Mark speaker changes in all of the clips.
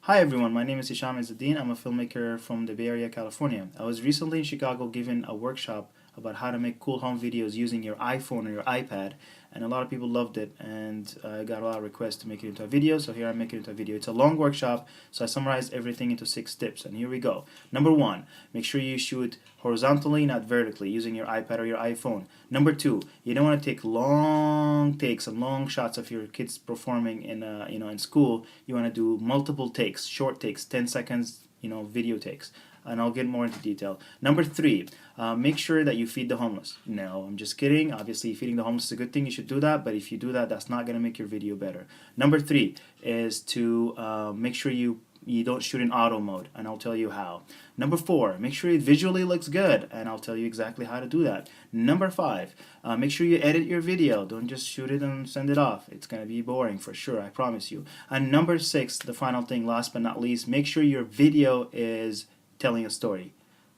Speaker 1: Hi everyone, my name is Hisham Izzeldin. I'm a filmmaker from the Bay Area, California. I was recently in Chicago giving a workshop about how to make cool home videos using your iPhone or your iPad, and a lot of people loved it, and I got a lot of requests to make it into a video, so here I'm making it into a video. It's a long workshop, so I summarized everything into 6 tips, and here we go. Number 1, make sure you shoot horizontally, not vertically, using your iPad or your iPhone. Number 2, you don't want to take long takes and long shots of your kids performing in school. You want to do multiple takes, short takes, 10 seconds, video takes. And I'll get more into detail. Number 3, make sure that you feed the homeless. No, I'm just kidding. Obviously, feeding the homeless is a good thing. You should do that. But if you do that, that's not going to make your video better. Number 3 is to make sure you don't shoot in auto mode, and I'll tell you how. Number 4, make sure it visually looks good, and I'll tell you exactly how to do that. Number 5, make sure you edit your video. Don't just shoot it and send it off. It's going to be boring for sure, I promise you. And number 6, the final thing, last but not least, make sure your video is telling a story.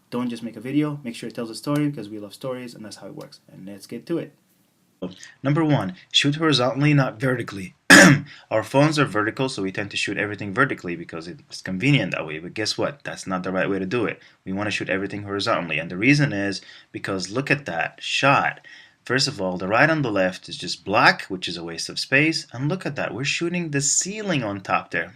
Speaker 1: Don't just make a video, make sure it tells a story, because we love stories, and that's how it works. And let's get to it. Number 1, shoot horizontally, not vertically. Our phones are vertical, so we tend to shoot everything vertically because it's convenient that way. But guess what? That's not the right way to do it. We want to shoot everything horizontally. And the reason is because look at that shot. First of all, the right and the left is just black, which is a waste of space. And look at that. We're shooting the ceiling on top there.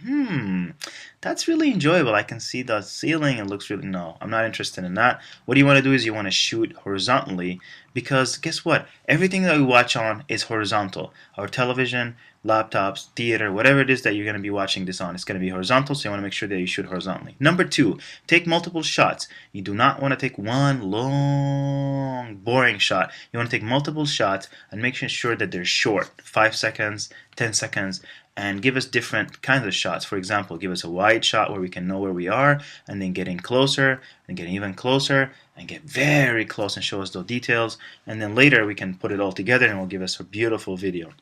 Speaker 1: That's really enjoyable. I can see the ceiling. It looks really... No, I'm not interested in that. What you want to do is you want to shoot horizontally because guess what? Everything that we watch on is horizontal. Our television, laptops, theater, whatever it is that you're going to be watching this on, it's going to be horizontal, so you want to make sure that you shoot horizontally. Number 2, take multiple shots. You do not want to take one long, boring shot. You want to take multiple shots and make sure that they're short, 5 seconds, 10 seconds, and give us different kinds of shots. For example, give us a wide shot where we can know where we are, and then get in closer, and get even closer, and get very close and show us those details, and then later we can put it all together and it will give us a beautiful video.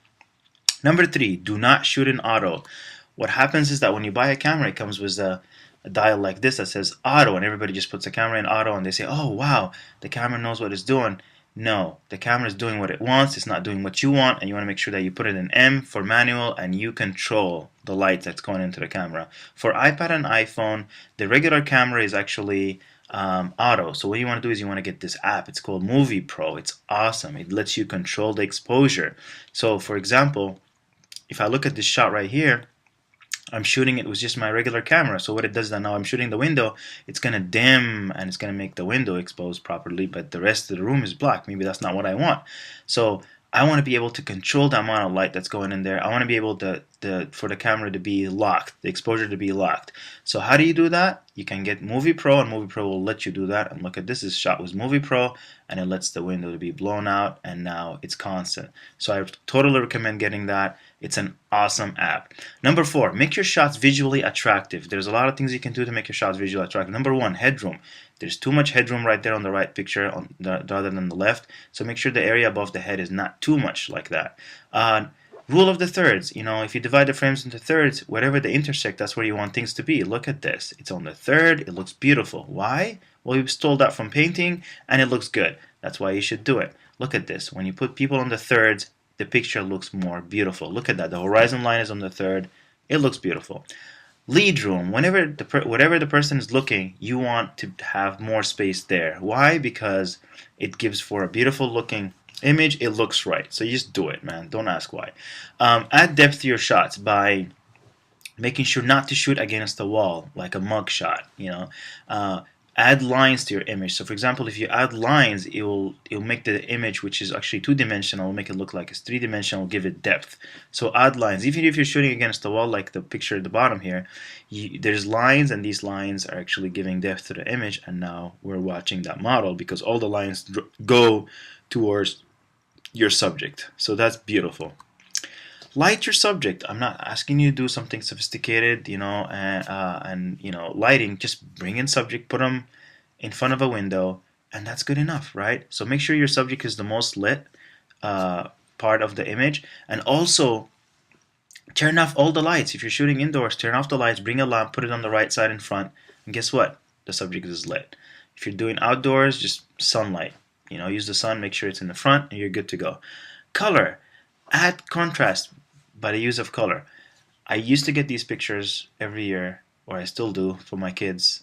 Speaker 1: Number 3, do not shoot in auto. What happens is that when you buy a camera, it comes with a dial like this that says auto, and everybody just puts the camera in auto and they say, oh wow, the camera knows what it's doing. No, the camera is doing what it wants, it's not doing what you want, and you want to make sure that you put it in M for manual and you control the light that's going into the camera. For iPad and iPhone, the regular camera is actually auto. So what you want to do is you want to get this app. It's called Movie Pro. It's awesome. It lets you control the exposure. So for example, if I look at this shot right here, I'm shooting it with just my regular camera. So what it does now, I'm shooting the window, it's going to dim and it's going to make the window exposed properly, but the rest of the room is black. Maybe that's not what I want. So I want to be able to control the amount of light that's going in there. I want to be able to for the camera to be locked, the exposure to be locked. So how do you do that? You can get Movie Pro, and Movie Pro will let you do that. And look at this, is shot with Movie Pro, and it lets the window to be blown out, and now it's constant. So I totally recommend getting that. It's an awesome app. Number 4, make your shots visually attractive. There's a lot of things you can do to make your shots visually attractive. Number 1, headroom. There's too much headroom right there on the right picture rather than the left. So make sure the area above the head is not too much like that. Rule of the thirds. If you divide the frames into thirds, wherever they intersect, that's where you want things to be. Look at this. It's on the third. It looks beautiful. Why? Well, we stole that from painting, and it looks good. That's why you should do it. Look at this. When you put people on the thirds, the picture looks more beautiful. Look at that. The horizon line is on the third. It looks beautiful. Lead room. Whenever whatever the person is looking, you want to have more space there. Why? Because it gives for a beautiful looking image. It looks right. So you just do it, man. Don't ask why. Add depth to your shots by making sure not to shoot against the wall like a mug shot. Add lines to your image. So for example, if you add lines, it'll make the image, which is actually two-dimensional, make it look like it's three-dimensional, give it depth. So add lines. Even if you're shooting against the wall, like the picture at the bottom here, there's lines, and these lines are actually giving depth to the image, and now we're watching that model because all the lines go towards your subject. So that's beautiful. Light your subject. I'm not asking you to do something sophisticated, and lighting. Just bring in subject, put them in front of a window, and that's good enough, right? So make sure your subject is the most lit part of the image, and also turn off all the lights. If you're shooting indoors, turn off the lights, bring a lamp, put it on the right side in front, and guess what? The subject is lit. If you're doing outdoors, just sunlight. Use the sun, make sure it's in the front, and you're good to go. Color. Add contrast by the use of color. I used to get these pictures every year or I still do for my kids.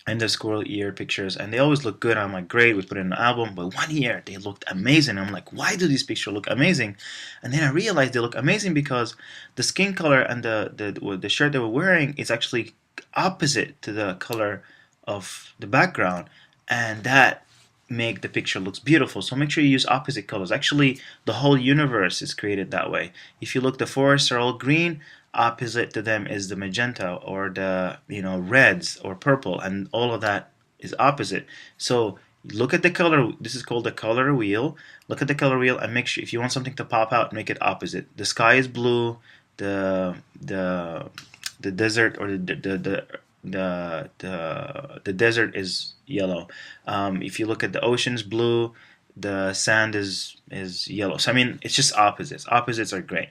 Speaker 1: And the squirrel ear pictures, and they always look good. I'm like, great, we put it in an album. But one year they looked amazing. I'm like, why do these pictures look amazing? And then I realized they look amazing because the skin color and the shirt they were wearing is actually opposite to the color of the background, and that make the picture looks beautiful. So make sure you use opposite colors. Actually, the whole universe is created that way. If you look, the forests are all green. Opposite to them is the magenta or the reds or purple, and all of that is opposite. So look at the color. This is called the color wheel. Look at the color wheel and make sure, if you want something to pop out, make it opposite. The sky is blue. The desert, or the desert is yellow. If you look at the ocean's blue, the sand is yellow. So I mean, it's just opposites. Opposites are great.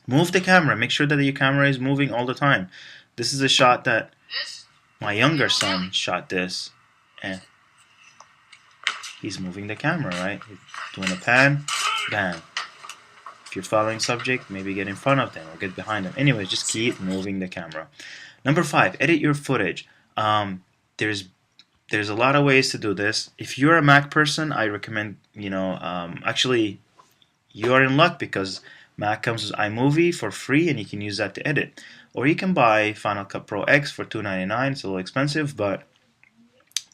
Speaker 1: Move the camera. Make sure that your camera is moving all the time. This is a shot that my younger son shot this, and he's moving the camera, right? He's doing a pan, bam. If you're following subject, maybe get in front of them or get behind them. Anyways, just keep moving the camera. Number 5, edit your footage. There's a lot of ways to do this. If you're a Mac person, I recommend, actually, you're in luck because Mac comes with iMovie for free and you can use that to edit. Or you can buy Final Cut Pro X for $299. It's a little expensive, but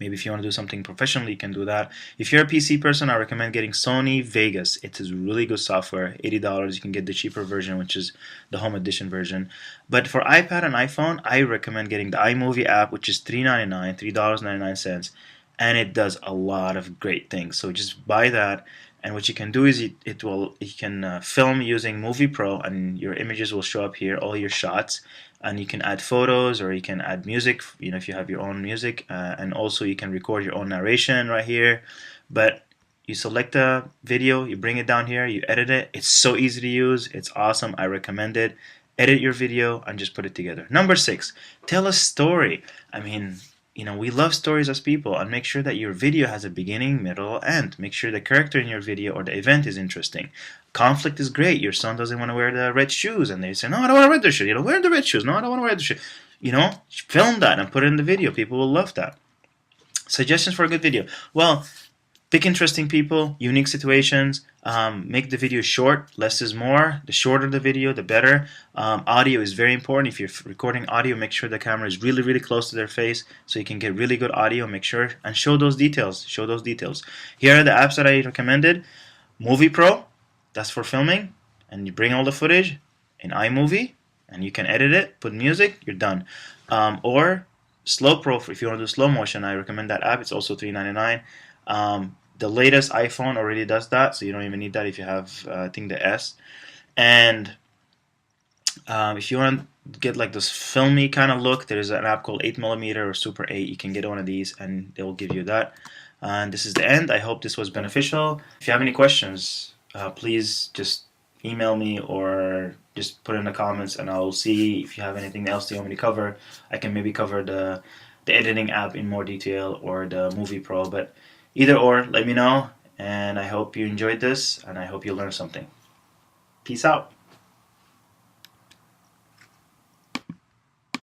Speaker 1: maybe if you want to do something professionally, you can do that. If you're a PC person, I recommend getting Sony Vegas. It is really good software. $80. You can get the cheaper version, which is the home edition version. But for iPad and iPhone, I recommend getting the iMovie app, which is $3.99, $3.99, and it does a lot of great things. So just buy that. And what you can do is you can film using Movie Pro, and your images will show up here, all your shots, and you can add photos or you can add music, if you have your own music, and also you can record your own narration right here. But you select a video, you bring it down here, you edit it. It's so easy to use. It's awesome. I recommend it. Edit your video and just put it together. Number 6, tell a story. I mean, we love stories as people, and make sure that your video has a beginning, middle, end. Make sure the character in your video or the event is interesting. Conflict is great. Your son doesn't want to wear the red shoes, and they say, no, I don't want to wear the shoes. Wear the red shoes. No, I don't want to wear the shoes. Film that and put it in the video. People will love that. Suggestions for a good video. Well, pick interesting people, unique situations. Make the video short. Less is more. The shorter the video, the better. Audio is very important. If you're recording audio, make sure the camera is really, really close to their face so you can get really good audio. Make sure and show those details. Show those details. Here are the apps that I recommended. Movie Pro, that's for filming, and you bring all the footage in iMovie, and you can edit it, put music, you're done. Or Slow Pro, if you want to do slow motion, I recommend that app. It's also $3.99. The latest iPhone already does that, so you don't even need that if you have, I think, the S. And if you want to get like this filmy kind of look, there's an app called 8mm or Super 8. You can get one of these, and they will give you that. And this is the end. I hope this was beneficial. If you have any questions, please just email me or just put in the comments, and I'll see if you have anything else you want me to cover. I can maybe cover the editing app in more detail or the Movie Pro, but either or, let me know, and I hope you enjoyed this, and I hope you learned something. Peace out.